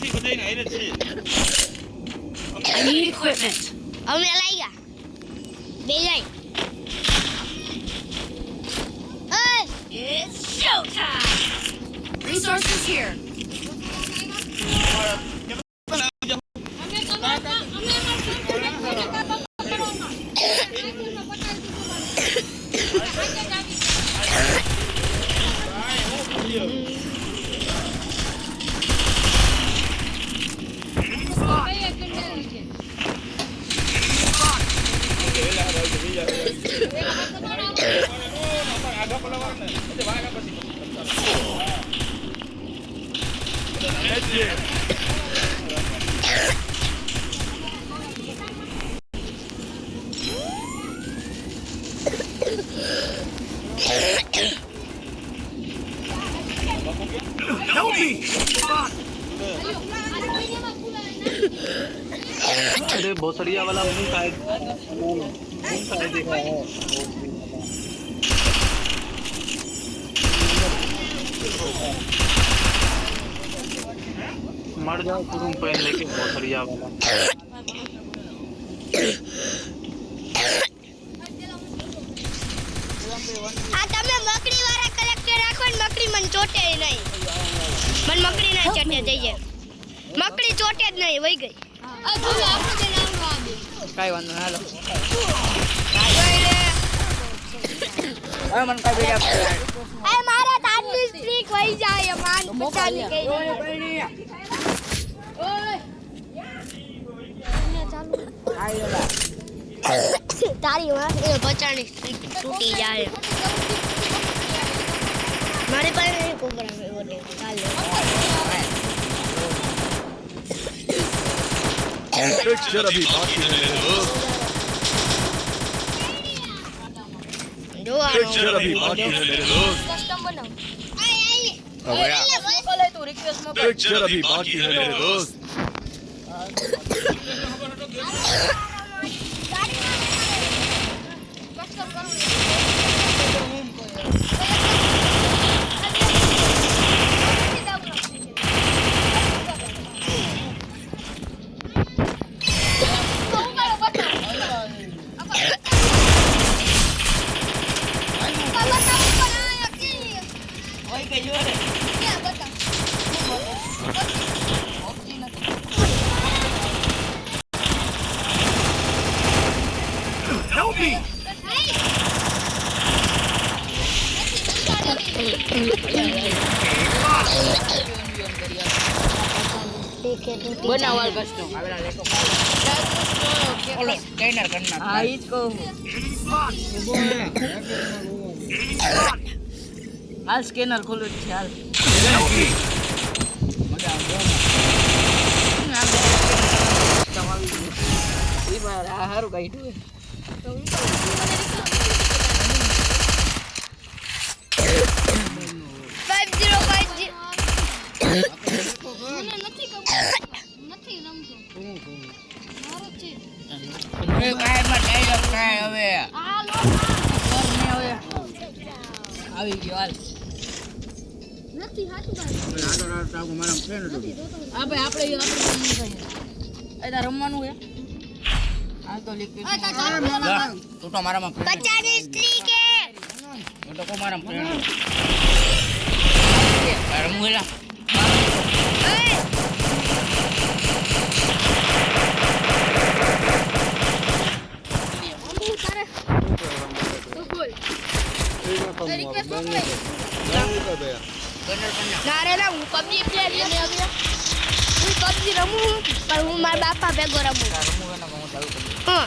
I need equipment. અમે લઈ ગયા બે જાય It's showtime. Resources here. Help me! अरे भोसड़िया वाला मुंह शायद देखा है मर जाओ तुम पहन लेके भोसड़िया वाला આ તમે મકડી વાળા કલેક્ટર રાખો ને મકડી મને ચોટે નહીં મને મકડી ના ચોટે જઈએ મકડી ચોટે જ નહીં વઈ ગઈ કાઈ વાંધો ના હાલો હવે મને કાઈ બેડા એ મારા તારની સ્ટ્રીક વઈ જાય માન પચાની ગઈ તારી વાત એ પચાની સ્ટ્રીક તૂટી જાય મારી પાસે નહીં કોબરા ઓટે ચાલે पिक्चर अभी बाकी है मेरे दोस्त पिक्चर अभी बाकी है मेरे दोस्त कस्टम बनाओ મોકલે તું રિક્વેસ્ટ મોકલે पिक्चर अभी बाकी है मेरे दोस्त Help me! બનાવવા કસ્ટમ આવેલા લેકો ઓલો સ્કેનર કરના હા ઈ જ કહું હાલ સ્કેનર ખોલો છે હાલ ઈ બાર આ હારું કાઢ્યું આવી ગયો હાલ નથી હાચું ભાઈ આપણે એદા રમવાનું હે આ તો લીક તું તો મારામાં પચાની સ્ટ્રીક હે હું તો કો મારામાં ફ્રેન્ડ રમવું એલા નારે ના હું પબજી પ્લેયર લઈને આવ્યો હું પબજી રમું પણ હું મારા બાપા ભેગો રમું હા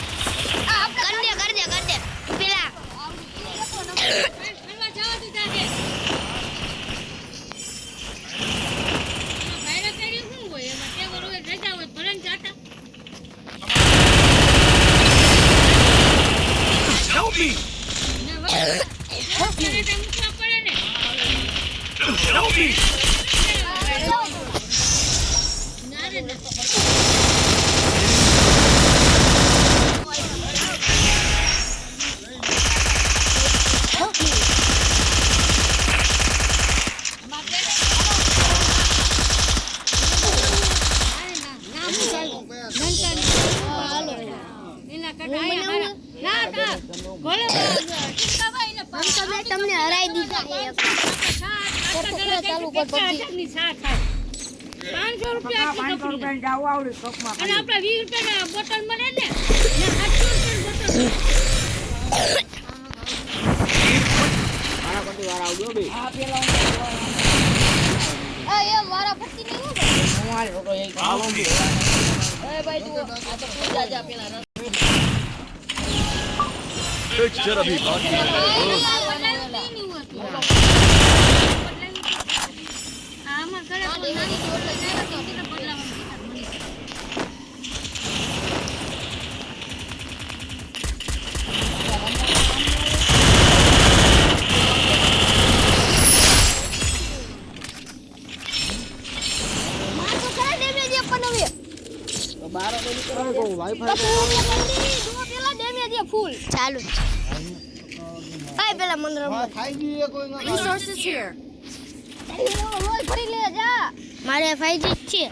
કર દે પેલા Help me! Help me! Help me. કરું કોઈ પબજી ની સા થાય 500 રૂપિયા આટલી કપડી જાવ આવડી કપમાં અને આપણે 20 રૂપિયાના બોટલ મળે ને 800 રૂપિયાની બોટલ મારા કોટી વાર આવજો બે આ પેલા એ વારા ફરતી નહીં હું આ રોટો એક Follow me. એ ભાઈ તું આ તો તું જા પેલા Picture अभी बाकी है मेरे दोस्त. આમાં કરે તો નાની બોટલ જાય તો બદલાવાનું માર તો ખરા ડેમેજ આપવાનો હવે તો 12 મિનિટ કરો તો વાઈફાઈ પેલા ડેમેજ એ ફૂલ ચાલુ આય પેલા મંદર હા ખાઈ ગઈ કોઈ ના Resources here. રોજ ભરી લે જા મારે 5G છે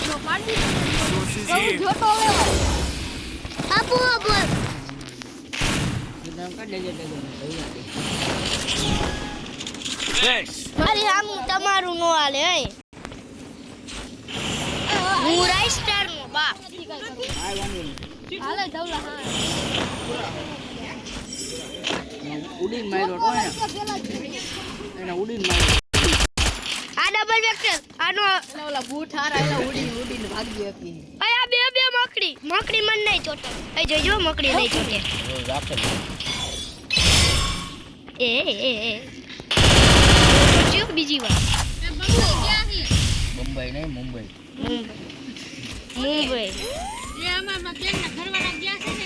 તો પાડી Resources here. જોતો લેવા આપો આપો નામ કાઢ લેજે Thanks. મારી આમ તમારું નો હાલે હે હું રાઈસ્ટાર નો બાપ હાલે ડવલા હા ઉડીન માર્યો તો એને ઉડીન માર્યો આ ડબલ વેક્ટર આનો ઓલા બૂટ હારા એલા ઉડીન ભાગી હતી આ બે મકડી મન નહીં ચોટે એ જોજો મકડી નહીં ચોટે એ જો બીજી વાર મુંબઈ નહીં મુંબઈ મુંબઈ એ અમારા પ્લેનના ઘરવાળા ગયા છે ને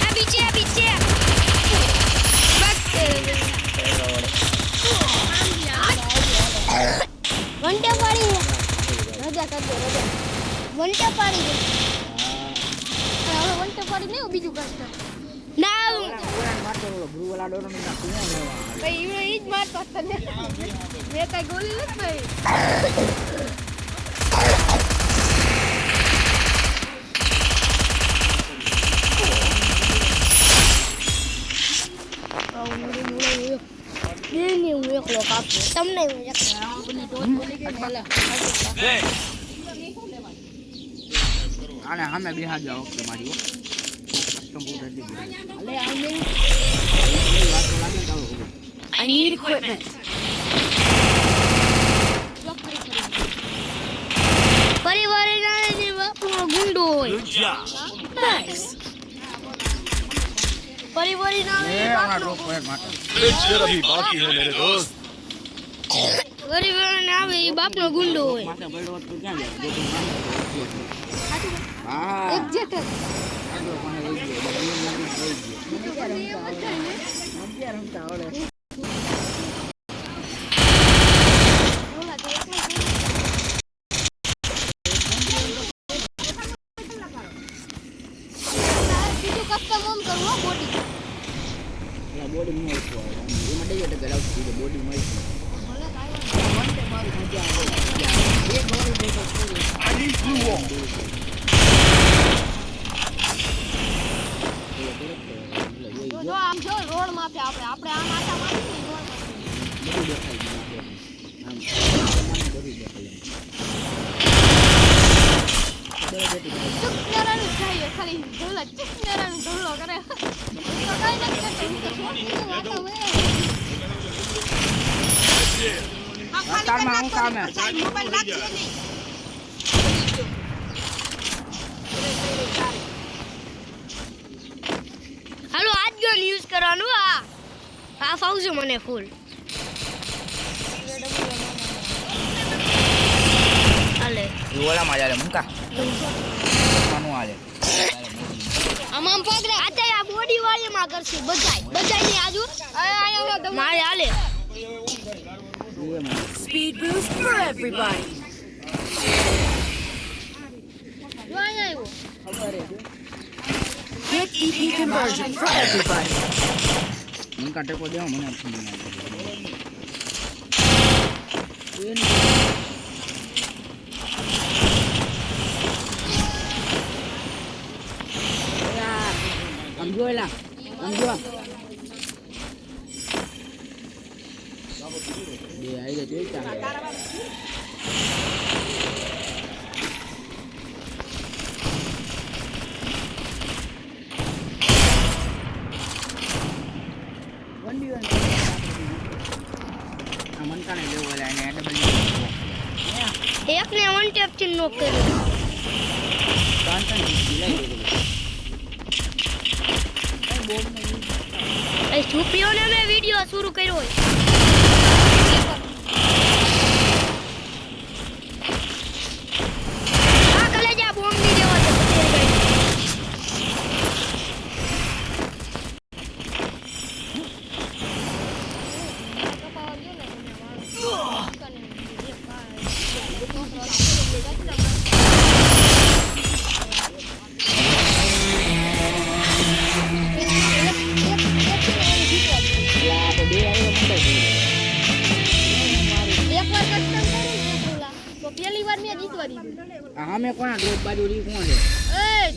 આ બીચે વંટા પાડી રજા કરજો રજા વંટા પાડી હવે વંટા પાડી નહીં બીજું કસ્ટમ ના મારતો ઓલો બ્લુ વાળા ડોરો ની નાખું ભાઈ ઈ જ મારતો હતો ને મેં કઈ ગોલી નથી ભાઈ હું એકલો કાપું તમને હું Thanks. આને સામે બેહા જાવ ઓકે મારી કસ્ટમ પૂરા થઈ ગયું અલે આને વાતો લાગે તો I need equipment. પરિવારે ના બાપનો ગુંડો હોય Good job. Thanks. પરિવારે ના એ હમણાં ડ્રોપ પોઈન્ટ માટે Picture अभी बाकी है मेरे दोस्त. પરિવારે ના આવે એ બાપનો ગુંડો હોય માથે પડ્યો તો ક્યાં જાય હા એક જેટ આગળ કોને લઈ ગયો રમતા આવડે બીજું કસ્ટમ ઓન કરવું બોડી બોડી નું ઓછું આવે એમાં દઈએ ટકા આવતી બોડી માં I need blue wall. જો આમ જો રોડ માપે આપણે આમ આટા મારી ને રોડ ચુકનારાનું થાય ખાલી ઢોલા ચુકનારાનું ઢોલો કરે તો કાઈ નથી કરતો હું તો છોકરીની વાતો હોય કામ કામ મોબાઈલ રાખજો નહીં હાલો આજ ગન યુઝ કરવાનું આ ફાવજો મને ફૂલ હાલે ઓલા માં જાલે મુકા માનું આલે આમ પકડે આ આ બોડી વાળી માં કરશે બધાય ની આજુ આયા મારે હાલે Speed boost for everybody. જો આયા આવ્યો Quick EP conversion for everybody. મુકા ટેકો દેવો મને આમ જોયેલા આમ જો ગઈ જોઈ ચાલે મનકા નહીં લેવો એટલે એને ડબલ એકને વન ટેપ થી નોક કર્યો એ છુપીઓને મેં વિડિયો શરૂ કર્યો હોય આ કલેજા બોમ્બ ની દેવા છે હા મેં કોણ ડ્રોપ બાજુ રહ્યું કોણ છે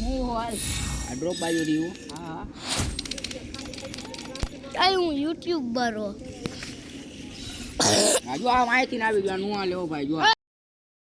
હું હોય આ ડ્રોપ બાજુ રહ્યું હા હું યુટ્યુબર જો આ માહિતી ના આવી ગયો નું આ લેવો ભાઈ જો